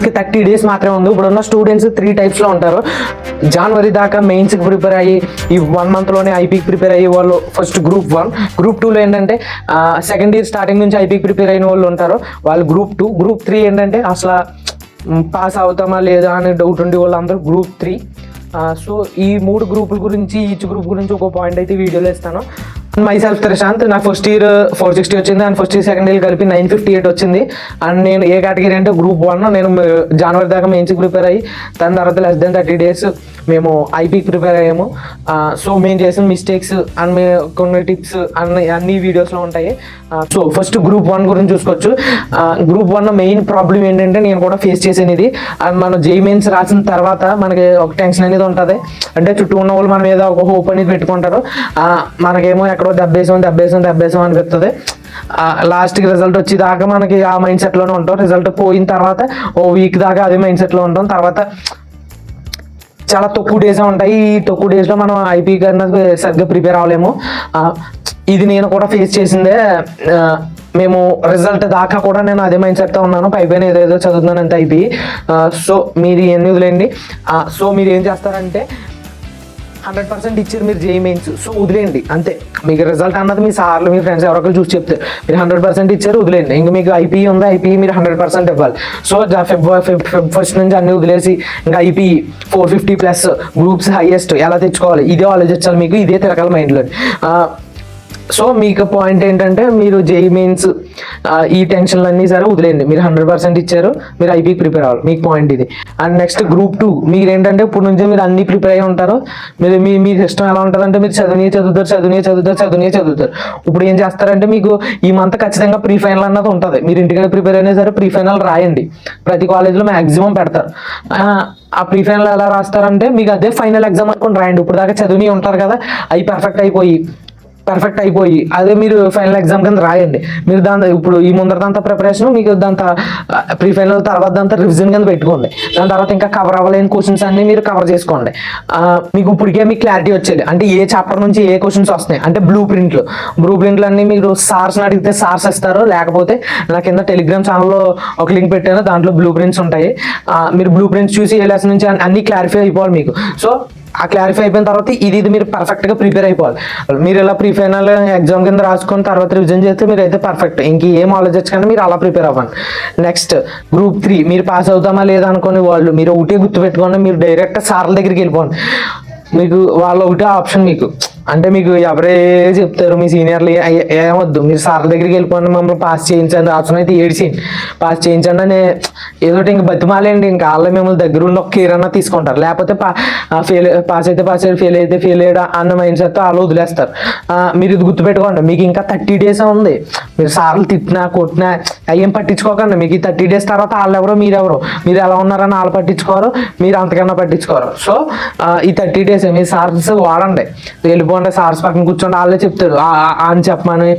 30 days మాత్రమే ఉంది. ఇప్పుడున్న స్టూడెంట్స్ 3 టైప్స్లో ఉంటారు. జనవరి దాకా మెయిన్స్కి ప్రిపేర్ అయ్యి ఈ 1 monthలోనే ఐపీకి ప్రిపేర్ అయ్యి వాళ్ళు ఫస్ట్ గ్రూప్ 1, గ్రూప్ 2లో ఏంటంటే సెకండ్ ఇయర్ స్టార్టింగ్ నుంచి ఐపీకి ప్రిపేర్ అయిన వాళ్ళు ఉంటారు, వాళ్ళు గ్రూప్ 2. గ్రూప్ 3 ఏంటంటే అసలు పాస్ అవుతామా లేదా అనే డౌట్ ఉండే వాళ్ళు అందరూ గ్రూప్ 3. సో ఈ 3 గ్రూపుల గురించి, ఈచ్ గ్రూప్ గురించి ఒక పాయింట్ అయితే వీడియోలో ఇస్తాను. మై సెల్ఫ్ ప్రశాంత్, నాకు ఫస్ట్ ఇయర్ 460 వచ్చింది and first year second year కలిపి 958 వచ్చింది. అండ్ నేను ఏ కేటగిరీ అంటే గ్రూప్ 1. నేను జనవరి దాకా మెయిన్స్కి ప్రిపేర్ అయ్యి దాని తర్వాత less than 30 days మేము ఐపీకి ప్రిపేర్ అయ్యాము. సో మేము చేసిన మిస్టేక్స్ అండ్ కొన్ని టిప్స్ అన్ని వీడియోస్లో ఉంటాయి. సో ఫస్ట్ గ్రూప్ 1 గురించి చూసుకోవచ్చు. గ్రూప్ 1 మెయిన్ ప్రాబ్లం ఏంటంటే నేను కూడా ఫేస్ చేసాను ఇది. అండ్ మనం జేఈఈ మెయిన్స్ రాసిన తర్వాత మనకి ఒక టెన్షన్ అనేది ఉంటుంది. అంటే చుట్టూ ఉన్న వాళ్ళు మన మీద ఒక హోప్ అనేది పెట్టుకుంటారు. మనకేమో ఎక్కడో దెబ్బేసాం అనిపిస్తుంది. లాస్ట్కి రిజల్ట్ వచ్చేదాకా మనకి ఆ మైండ్ సెట్లోనే ఉంటాం. రిజల్ట్ పోయిన తర్వాత ఓ వీక్ దాకా అదే మైండ్ సెట్లో ఉంటాం. తర్వాత చాలా తక్కువ డేస్ ఉంటాయి. ఈ తక్కువ డేస్లో మనం ఐపీకి అన్నది సరిగ్గా ప్రిపేర్ అవ్వలేము. ఇది నేను కూడా ఫేస్ చేసిందే. మేము రిజల్ట్ దాకా కూడా నేను అదే మైండ్ సెట్తో ఉన్నాను, పైపైన ఏదేదో చదువుతున్నాను అంతే ఐపీ. సో మీరు ఇవన్నీ వదిలేండి. సో మీరు ఏం చేస్తారంటే 100% ఇచ్చారు మీరు జేఈఈ మెయిన్స్, సో వదిలేయండి అంతే. మీకు రిజల్ట్ అన్నది మీ సార్లు మీ ఫ్రెండ్స్ ఎవరొకరు చూసి చెప్తారు, మీరు 100% ఇచ్చారు వదిలేయండి. ఇంకా మీకు ఐపీ ఉంది, ఐపీ మీరు 100% ఇవ్వాలి. సో ఫెబ్ ఫస్ట్ నుంచి అన్ని వదిలేసి ఇంకా ఐపీ 450+ గ్రూప్స్ హైయెస్ట్ ఎలా తెచ్చుకోవాలి ఇదే ఆలోచించాలి, మీకు ఇదే తిరగాలి మైండ్లో. సో మీకు పాయింట్ ఏంటంటే మీరు జేఈఈ మెయిన్స్ ఈ టెన్షన్లు అన్నీ సరే వదిలేయండి. మీరు 100% ఇచ్చారు, మీరు ఐపీకి ప్రిపేర్ అవ్వాలి, మీకు పాయింట్ ఇది. అండ్ నెక్స్ట్ గ్రూప్ 2 మీరు ఏంటంటే ఇప్పుడు నుంచే మీరు అన్ని ప్రిపేర్ అయ్యి ఉంటారు. మీ సిస్టమ్ ఎలా ఉంటుందంటే మీరు చదువుతారు. ఇప్పుడు ఏం చేస్తారంటే మీకు ఈ మంత్ ఖచ్చితంగా ప్రీ ఫైనల్ అన్నది ఉంటుంది. మీరు ఇంటికి ప్రిపేర్ అయినా సరే ప్రీ ఫైనల్ రాయండి. ప్రతి కాలేజ్లో మ్యాక్సిమం పెడతారు. ఆ ప్రీ ఫైనల్ ఎలా రాస్తారంటే మీకు అదే ఫైనల్ ఎగ్జామ్ అనుకుని రాయండి. ఇప్పుడు దాకా చదివి ఉంటారు కదా, అవి పర్ఫెక్ట్ అయిపోయి అదే మీరు ఫైనల్ ఎగ్జామ్ కింద రాయండి. మీరు దాని ఇప్పుడు ఈ ముందరదంతా ప్రిపరేషన్, మీకు దాంతో ప్రీ ఫైనల్ తర్వాత దాంతో రివిజన్ కింద పెట్టుకోండి. దాని తర్వాత ఇంకా కవర్ అవ్వలేని క్వశ్చన్స్ అన్ని మీరు కవర్ చేసుకోండి. మీకు ఇప్పటికే మీకు క్లారిటీ వచ్చేది అంటే ఏ చాప్టర్ నుంచి ఏ క్వశ్చన్స్ వస్తాయి అంటే బ్లూ ప్రింట్లు అన్ని మీరు సార్స్ని అడిగితే సార్స్ ఇస్తారు, లేకపోతే నా కింద టెలిగ్రామ్ ఛానల్లో ఒక లింక్ పెట్టాను, దాంట్లో బ్లూ ప్రింట్స్ ఉంటాయి. మీరు బ్లూ ప్రింట్స్ చూసి ఏ లెసన్ నుంచి అన్ని క్లారిఫై అయిపోవాలి మీకు. సో ఆ క్లారిఫై అయిపోయిన తర్వాత ఇది మీరు పర్ఫెక్ట్గా ప్రిపేర్ అయిపోవాలి. మీరు ఇలా ప్రీ ఫైనల్ ఎగ్జామ్ కింద రాసుకొని తర్వాత రివిజన్ చేస్తే మీరు అయితే పర్ఫెక్ట్, ఇంకేం ఆలోచించకండి, మీరు అలా ప్రిపేర్ అవ్వండి. నెక్స్ట్ గ్రూప్ 3 మీరు పాస్ అవుతామా లేదా అనుకునే వాళ్ళు మీరు ఒకటే గుర్తుపెట్టుకోండి, మీరు డైరెక్ట్ సార్ల దగ్గరికి వెళ్ళిపోండి. మీకు వాళ్ళు ఒకటే ఆప్షన్ మీకు, అంటే మీకు ఎవరే చెప్తారు మీ సీనియర్లు ఏమొద్దు, మీరు సార్ల దగ్గరికి వెళ్ళిపోండి, మమ్మల్ని పాస్ చేయించండి, ఆప్షన్ అయితే ఏడ్చేయండి, పాస్ చేయించండి అని ఏదోటి ఇంక బతిమాలేండి. ఇంకా వాళ్ళు మిమ్మల్ని దగ్గర ఉన్న ఒక కేర్ అన్నా తీసుకుంటారు. లేకపోతే పాస్ అయితే పాస్ అయ్యాడు, ఫెయిల్ అయితే ఫెయిల్ అయ్యాడు అన్న మైండ్ సెట్తో వాళ్ళు వదిలేస్తారు. మీరు ఇది గుర్తుపెట్టుకోండి, మీకు ఇంకా 30 days ఉంది. మీరు సార్లు తిట్టినా కొట్టినా అయ్యేం పట్టించుకోకండి. మీకు ఈ 30 days తర్వాత వాళ్ళు ఎవరో మీరు ఎలా ఉన్నారని వాళ్ళు పట్టించుకోరు, మీరు అంతకన్నా పట్టించుకోరు. సో ఈ 30 days మీ సార్స్ వాడండి, వెళ్ళిపోండి. సార్స్ పక్కన కూర్చోండి, వాళ్ళే చెప్తాడు అని చెప్పమని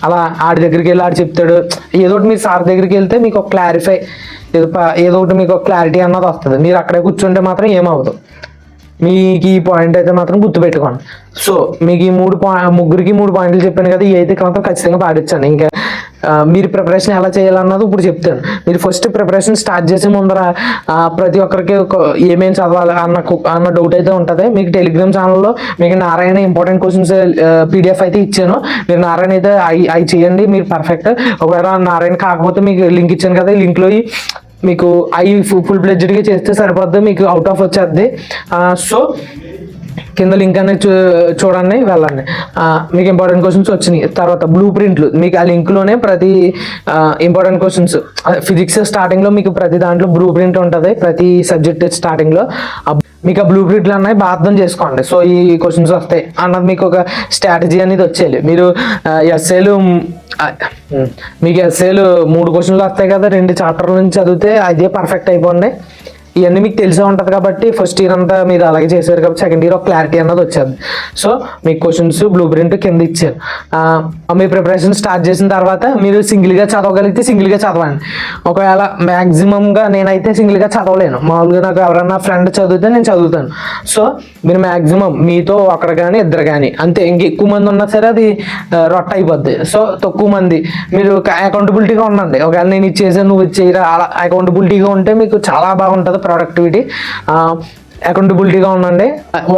అలా ఆడి దగ్గరికి వెళ్ళి ఆడు చెప్తాడు. ఏదో ఒకటి మీరు సార్ దగ్గరికి వెళ్తే మీకు ఒక క్లారిఫై ఏదో ఒకటి మీకు ఒక క్లారిటీ అన్నది వస్తుంది. మీరు అక్కడే కూర్చుంటే మాత్రం ఏమవ్వదు. మీకు ఈ పాయింట్ అయితే మాత్రం గుర్తుపెట్టుకోండి. సో మీకు ఈ ముగ్గురికి 3 పాయింట్లు చెప్పాను కదా, ఈ అయితే మాత్రం ఖచ్చితంగా పాటించండి. ఇంకా మీరు ప్రిపరేషన్ ఎలా చేయాలన్నది ఇప్పుడు చెప్తాను. మీరు ఫస్ట్ ప్రిపరేషన్ స్టార్ట్ చేసే ముందర ప్రతి ఒక్కరికి ఏమేమి చదవాలి అన్న డౌట్ అయితే ఉంటుంది. మీకు టెలిగ్రామ్ ఛానల్లో మీకు నారాయణ ఇంపార్టెంట్ క్వశ్చన్స్ PDF అయితే ఇచ్చాను, మీరు నారాయణ అయితే అవి చేయండి, మీరు పర్ఫెక్ట్. ఒకవేళ నారాయణ కాకపోతే మీకు లింక్ ఇచ్చాను కదా, ఈ లింక్లో మీకు అవి ఫుల్ ప్లెడ్జ్డ్గా చేస్తే సరిపోద్ది, మీకు అవుట్ ఆఫ్ వచ్చేద్ది. సో కింద లింక్ అనేది చూడండి, వెళ్ళండి. మీకు ఇంపార్టెంట్ క్వశ్చన్స్ వచ్చినాయి. తర్వాత బ్లూ ప్రింట్లు మీకు ఆ లింక్లోనే ప్రతి ఇంపార్టెంట్ క్వశ్చన్స్ ఫిజిక్స్ స్టార్టింగ్లో మీకు ప్రతి దాంట్లో బ్లూ ప్రింట్ ఉంటుంది, ప్రతి సబ్జెక్ట్ స్టార్టింగ్లో. మీకు ఆ బ్లూ ప్రింట్లు అన్నవి అర్థం చేసుకోండి. సో ఈ క్వశ్చన్స్ వస్తాయి అన్నది మీకు ఒక స్ట్రాటజీ అనేది వచ్చేయాలి. మీరు మీకు ఎస్ఏలు 3 క్వశ్చన్లు వస్తాయి కదా, 2 చాప్టర్ల నుంచి చదివితే అదే పర్ఫెక్ట్ అయిపోండి. ఇవన్నీ మీకు తెలిసే ఉంటుంది కాబట్టి ఫస్ట్ ఇయర్ అంతా మీరు అలాగే చేశారు కాబట్టి సెకండ్ ఇయర్ ఒక క్లారిటీ అన్నది వచ్చేది. సో మీకు క్వశ్చన్స్ బ్లూ ప్రింట్ కింద ఇచ్చారు. మీ ప్రిపరేషన్ స్టార్ట్ చేసిన తర్వాత మీరు సింగిల్గా చదవగలిగితే సింగిల్గా చదవండి. ఒకవేళ మ్యాక్సిమంగా నేనైతే సింగిల్గా చదవలేను, మామూలుగా నాకు ఎవరన్నా ఫ్రెండ్ చదివితే నేను చదువుతాను. సో మీరు మ్యాక్సిమం మీతో ఒకరు కానీ ఇద్దరు కానీ అంతే, ఇంక ఎక్కువ మంది ఉన్నా సరే అది రొట్ట అయిపోద్ది. సో తక్కువ మంది మీరు అకౌంటబిలిటీగా ఉండండి. ఒకవేళ నేను ఇది చేసాను నువ్వు ఇది చేయరా అలా అకౌంటబిలిటీగా ఉంటే మీకు చాలా బాగుంటుంది ప్రొడక్టివిటీ. అకౌంటబిలిటీగా ఉండండి.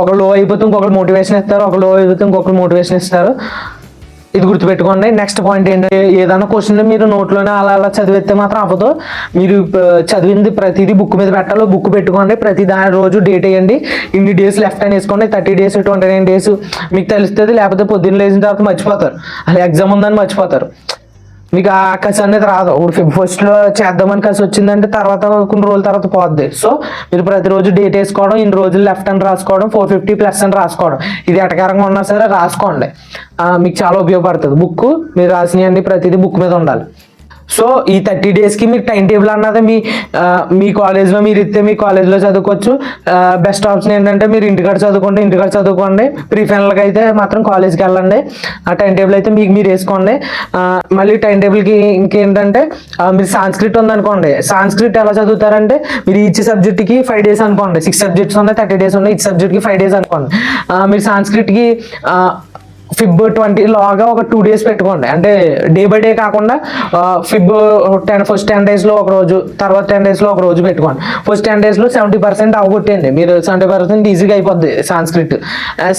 ఒకరు లో అయిపోతే ఇంకొకరు మోటివేషన్ ఇస్తారు, ఒకరు లో అయిపోతే ఇంకొకరు మోటివేషన్ ఇస్తారు. ఇది గుర్తుపెట్టుకోండి. నెక్స్ట్ పాయింట్ ఏంటంటే ఏదైనా క్వశ్చన్ మీరు నోట్లోనే అలా అలా చదివితే మాత్రం అవ్వదు. మీరు చదివింది ప్రతిదీ బుక్ మీద పెట్టాలో బుక్ పెట్టుకోండి. ప్రతి దాని రోజు డేట్ వేయండి. ఇన్ని డేస్ లెఫ్ట్ అని వేసుకోండి. 30 days 29 days మీకు తెలుస్తుంది. లేకపోతే పొద్దున్న లేచిన తర్వాత మర్చిపోతారు, అలా ఎగ్జామ్ ఉందని మర్చిపోతారు. మీకు ఆ కసి అనేది రాదు. ఇప్పుడు ఫస్ట్లో చేద్దామని కసి వచ్చిందంటే తర్వాత కొన్ని రోజుల తర్వాత పోద్ది. సో మీరు ప్రతిరోజు డేట్ వేసుకోవడం, ఇన్ని రోజులు లెఫ్ట్ అని రాసుకోవడం, 450+ అని రాసుకోవడం, ఇది ఎటకారంగా ఉన్నా సరే రాసుకోండి. మీకు చాలా ఉపయోగపడుతుంది. బుక్ మీరు రాసినవన్నీ ప్రతిదీ బుక్ మీద ఉండాలి. సో ఈ 30 daysకి మీకు టైం టేబుల్ అన్నది మీ కాలేజ్లో మీరు ఇస్తే మీ కాలేజ్లో చదువుకోవచ్చు. బెస్ట్ ఆప్షన్ ఏంటంటే మీరు ఇంటికాడ చదువుకోండి. ప్రీ ఫైనల్కి అయితే మాత్రం కాలేజ్కి వెళ్ళండి. ఆ టైం టేబుల్ అయితే మీకు మీరు వేసుకోండి. మళ్ళీ టైం టేబుల్కి ఇంకేంటంటే మీరు సాంస్క్రిట్ ఉందనుకోండి. సాంస్క్రిట్ ఎలా చదువుతారంటే మీరు ఈచ్ సబ్జెక్ట్కి 5 days అనుకోండి. 6 subjects ఉన్నాయి, 30 days ఉన్నాయి. ఈచ్ సబ్జెక్ట్కి 5 days అనుకోండి. మీరు సాంస్క్రిట్కి ఫిబ్ 20 లాగా ఒక 2 days పెట్టుకోండి. అంటే డే బై డే కాకుండా ఫిబ్ ఫస్ట్ 10 daysలో ఒక రోజు, తర్వాత 10 daysలో ఒక రోజు పెట్టుకోండి. ఫస్ట్ 10 daysలో 70% అవగొట్టండి. మీరు 70% ఈజీగా అయిపోద్ది సాంస్క్రిట్.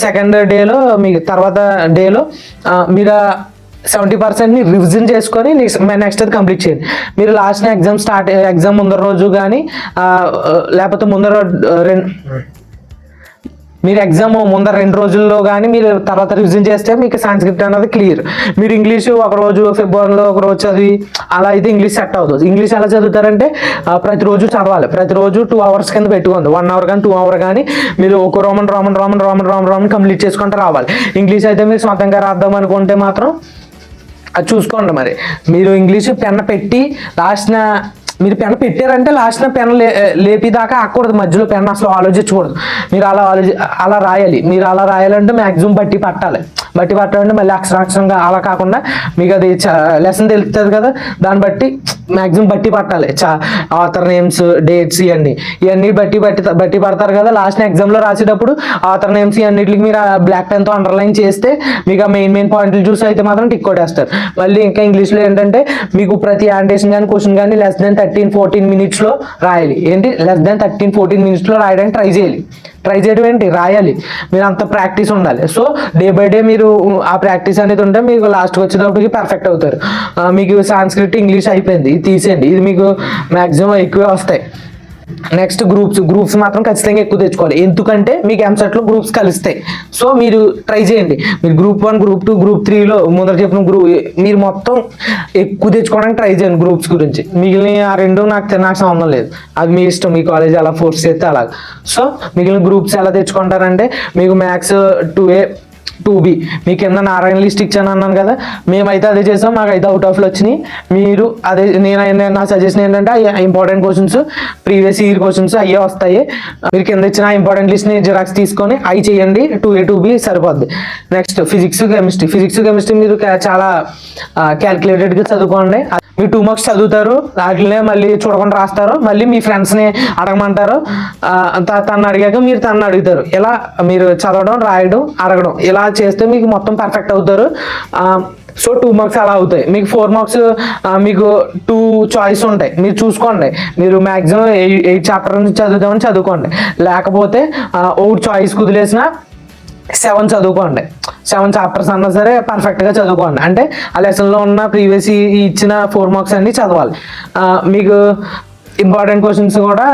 సెకండ్ డేలో మీకు తర్వాత డేలో మీరు 70%ని రివిజన్ చేసుకొని నెక్స్ట్ అది కంప్లీట్ చేయండి. మీరు లాస్ట్ ఎగ్జామ్ ముందర రోజు కానీ లేకపోతే మీరు ఎగ్జామ్ ముందర 2 రోజుల్లో కానీ మీరు తర్వాత రివిజన్ చేస్తే మీకు సాంస్క్రిట్ అనేది క్లియర్. మీరు ఇంగ్లీషు ఒక రోజు ఫిబ్రవరిలో ఒక రోజు చదివి అలా అయితే ఇంగ్లీష్ సెట్ అవుతుంది. ఇంగ్లీష్ ఎలా చదువుతారంటే ప్రతిరోజు చదవాలి. ప్రతిరోజు 2 hours కింద పెట్టుకోండి. 1 hour కానీ 2 hour కానీ మీరు ఒక రోమన్ కంప్లీట్ చేసుకుంటూ రావాలి. ఇంగ్లీష్ అయితే మీరు సొంతంగా రాద్దాం అనుకుంటే మాత్రం అది చూసుకోండి. మరి మీరు ఇంగ్లీష్ పెన్ పెట్టి మీరు పెన్ పెట్టారంటే లాస్ట్ పెన్ లేపిదాకా ఆకూడదు. మధ్యలో పెన్ అసలు ఆలోచించకూడదు. మీరు అలా రాయాలి. మీరు అలా రాయాలంటే మ్యాక్సిమం బట్టి పట్టాలంటే మళ్ళీ అక్షరాక్షరంగా అలా కాకుండా మీకు అది లెసన్ తెలుస్తుంది కదా, దాన్ని బట్టి మ్యాక్సిమం బట్టి పట్టాలి. ఆథర్ నేమ్స్, డేట్స్ ఇవన్నీ బట్టి పడతారు కదా. లాస్ట్ ఎగ్జామ్లో రాసేటప్పుడు ఆథర్ నేమ్స్ ఇవన్నిటికి మీరు బ్లాక్ పెన్తో అండర్లైన్ చేస్తే మీకు ఆ మెయిన్ పాయింట్లు చూసి అయితే మాత్రం టిక్ కొట్టేస్తారు. మళ్ళీ ఇంకా ఇంగ్లీష్లో ఏంటంటే మీకు ప్రతి ఆంటేషన్ కానీ క్వశ్చన్ కానీ లెస్ దెన్ 13-14 minutesలో రాయాలి. లెస్ దెన్ 13-14 minutesలో రాయడానికి ట్రై చేయడం రాయాలి. మీరు అంత ప్రాక్టీస్ ఉండాలి. సో డే బై డే మీరు ఆ ప్రాక్టీస్ అనేది ఉంటే మీకు లాస్ట్కి వచ్చేటప్పటికి పర్ఫెక్ట్ అవుతారు. మీకు సాంస్క్రిట్ ఇంగ్లీష్ అయిపోయింది, ఇది తీసేయండి. ఇది మీకు మ్యాక్సిమం ఎక్కువే వస్తాయి. నెక్స్ట్ గ్రూప్స్ మాత్రం ఖచ్చితంగా ఎక్కువ తెచ్చుకోవాలి. ఎందుకంటే మీకు ఎంసెట్లో గ్రూప్స్ కలుస్తాయి. సో మీరు ట్రై చేయండి. మీరు Group 1, Group 2, Group 3లో ముందర చెప్పిన మీరు మొత్తం ఎక్కువ తెచ్చుకోవడానికి ట్రై చేయండి. గ్రూప్స్ గురించి మిగిలిన ఆ 2 నాకు సంబంధం లేదు. అది మీ ఇష్టం. మీ కాలేజ్ అలా ఫోర్స్ చేస్తే అలాగ. సో మిగిలిన గ్రూప్స్ ఎలా తెచ్చుకుంటారంటే మీకు మ్యాథ్స్ 2A 2B మీ కింద నారాయణ లిస్ట్ ఇచ్చాను అన్నాను కదా, మేమైతే అదే చేసాం. మాకైతే అవుట్ ఆఫ్లో వచ్చినాయి. మీరు అదే నా సజెషన్ ఏంటంటే important questions, previous year questions అయ్యే వస్తాయి. మీరు కింద ఇచ్చిన ఇంపార్టెంట్ లిస్ట్ని జిరాక్స్ తీసుకొని అవి చేయండి. 2A 2B సరిపోద్ది. నెక్స్ట్ ఫిజిక్స్ కెమిస్ట్రీ మీరు చాలా క్యాల్కులేటెడ్గా చదువుకోండి. మీరు 2 marks చదువుతారు, వాటినే మళ్ళీ చూడకుండా రాస్తారు. మళ్ళీ మీ ఫ్రెండ్స్ని అడగమంటారు. తను అడిగాక మీరు తనని అడుగుతారు. ఇలా మీరు చదవడం, రాయడం, అడగడం ఇలా చేస్తే మీకు మొత్తం పర్ఫెక్ట్ అవుతారు. సో 2 marks అలా అవుతాయి. మీకు 4 marks మీకు 2 choice ఉంటాయి. మీరు చూసుకోండి. మీరు మ్యాక్సిమం 8 chapters నుంచి చదువుతామని చదువుకోండి. లేకపోతే అవుట్ చాయిస్ కుదిలేసిన 7 చదువుకోండి. 7 chapters అన్నా సరే పర్ఫెక్ట్గా చదువుకోండి. అంటే ఆ లెసన్లో ఉన్న ప్రీవియస్ ఇచ్చిన 4 marks అన్ని చదవాలి. మీకు ఇంపార్టెంట్ క్వశ్చన్స్ కూడా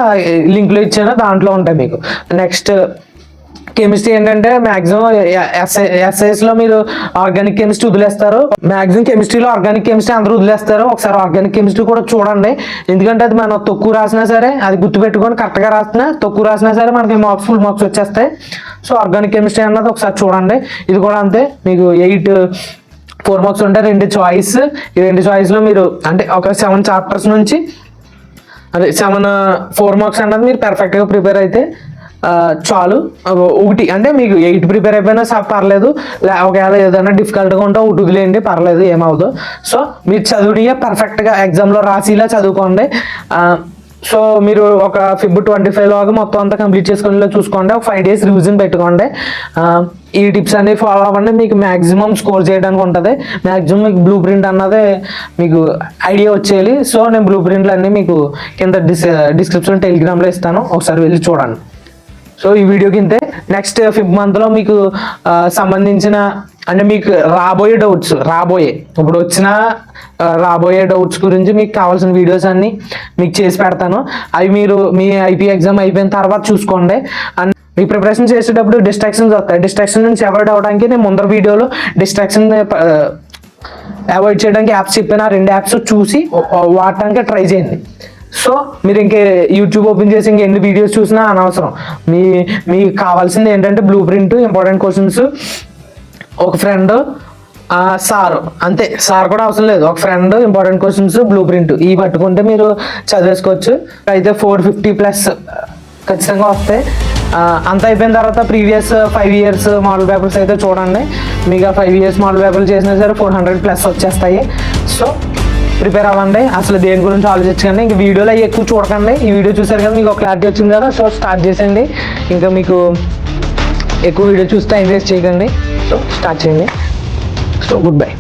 లింక్లో ఇచ్చాను, దాంట్లో ఉంటాయి మీకు. నెక్స్ట్ కెమిస్ట్రీ ఏంటంటే మ్యాక్సిమం ఎస్ఐఎస్లో మీరు ఆర్గానిక్ కెమిస్ట్రీ వదిలేస్తారు. మ్యాక్సిమం కెమిస్ట్రీలో ఆర్గానిక్ కెమిస్ట్రీ అందరూ వదిలేస్తారు. ఒకసారి ఆర్గానిక్ కెమిస్ట్రీ కూడా చూడండి. ఎందుకంటే అది మనం తక్కువ రాసినా సరే అది గుర్తుపెట్టుకొని కరెక్ట్గా రాసినా, తక్కువ రాసినా సరే మనకి ఫుల్ మార్క్స్ వచ్చేస్తాయి. సో ఆర్గానిక్ కెమిస్ట్రీ అన్నది ఒకసారి చూడండి. ఇది కూడా అంతే. మీకు 4 marks ఉంటాయి. 2 choice. ఈ 2 choiceలో మీరు అంటే ఒక 7 chapters నుంచి అదే 4 మార్క్స్ అన్నది మీరు పర్ఫెక్ట్గా ప్రిపేర్ అయితే చాలు. ఒకటి అంటే మీకు 8 ప్రిపేర్ అయిపోయినా పర్లేదు, ఒకవేళ ఏదైనా డిఫికల్ట్గా ఉంటే ఒకటి వదిలేయండి, పర్లేదు, ఏమవుదు. సో మీరు చదువునియే పర్ఫెక్ట్గా ఎగ్జామ్లో రాసిలా చదువుకోండి. సో మీరు ఒక Feb 25 లోగా మొత్తం అంతా కంప్లీట్ చేసుకునేలా చూసుకోండి. ఒక 5 days రివిజన్ పెట్టుకోండి. ఈ టిప్స్ అన్ని ఫాలో అవ్వండి, మీకు మ్యాక్సిమం స్కోర్ చేయడానికి ఉంటుంది. మ్యాక్సిమం మీకు బ్లూ ప్రింట్ అన్నది మీకు ఐడియా వచ్చేయాలి. సో నేను బ్లూ ప్రింట్లు అన్నీ మీకు కింద డిస్క్రిప్షన్ టెలిగ్రామ్లో ఇస్తాను, ఒకసారి వెళ్ళి చూడండి. సో ఈ వీడియోకి ఇంతే. నెక్స్ట్ Feb monthలో మీకు సంబంధించిన అంటే మీకు రాబోయే ఇప్పుడు వచ్చిన రాబోయే డౌట్స్ గురించి మీకు కావాల్సిన వీడియోస్ అన్ని మీకు చేసి పెడతాను. అవి మీరు మీ ఐపీ ఎగ్జామ్ అయిపోయిన తర్వాత చూసుకోండి. అండ్ మీ ప్రిపరేషన్ చేసేటప్పుడు డిస్ట్రాక్షన్స్ వస్తాయి. డిస్ట్రాక్షన్ నుంచి అవాయిడ్ అవ్వడానికి నేను ముందర వీడియోలో డిస్ట్రాక్షన్ అవాయిడ్ చేయడానికి యాప్స్ చెప్పిన 2 యాప్స్ చూసి వాడటానికి ట్రై చేయండి. సో మీరు ఇంకే యూట్యూబ్ ఓపెన్ చేసి ఎన్ని వీడియోస్ చూసినా అనవసరం. మీకు కావాల్సింది ఏంటంటే బ్లూ ప్రింట్, ఇంపార్టెంట్ క్వశ్చన్స్, ఒక ఫ్రెండ్, సార్, అంతే. సార్ కూడా అవసరం లేదు, ఒక friend, important questions, blue print, ఇవి పట్టుకుంటే మీరు చదివేసుకోవచ్చు. అయితే 450+ ఖచ్చితంగా వస్తాయి. అంత అయిపోయిన తర్వాత ప్రీవియస్ 5 years మోడల్ పేపర్స్ అయితే చూడండి. మీకు 5 years మోడల్ పేపర్లు చేసినా సరే 400+ వచ్చేస్తాయి. సో ప్రిపేర్ అవ్వండి, అసలు దేని గురించి ఆలోచించకండి. ఇంక వీడియోలో అవి ఎక్కువ చూడకండి. ఈ వీడియో చూసారు కదా, మీకు ఒక క్లారిటీ వచ్చింది కదా. సో స్టార్ట్ చేసేయండి. ఇంకా మీకు ఎక్కువ వీడియో చూస్తే టైం వేస్ట్ చేయకండి. సో స్టార్ట్ చేయండి. So good bye.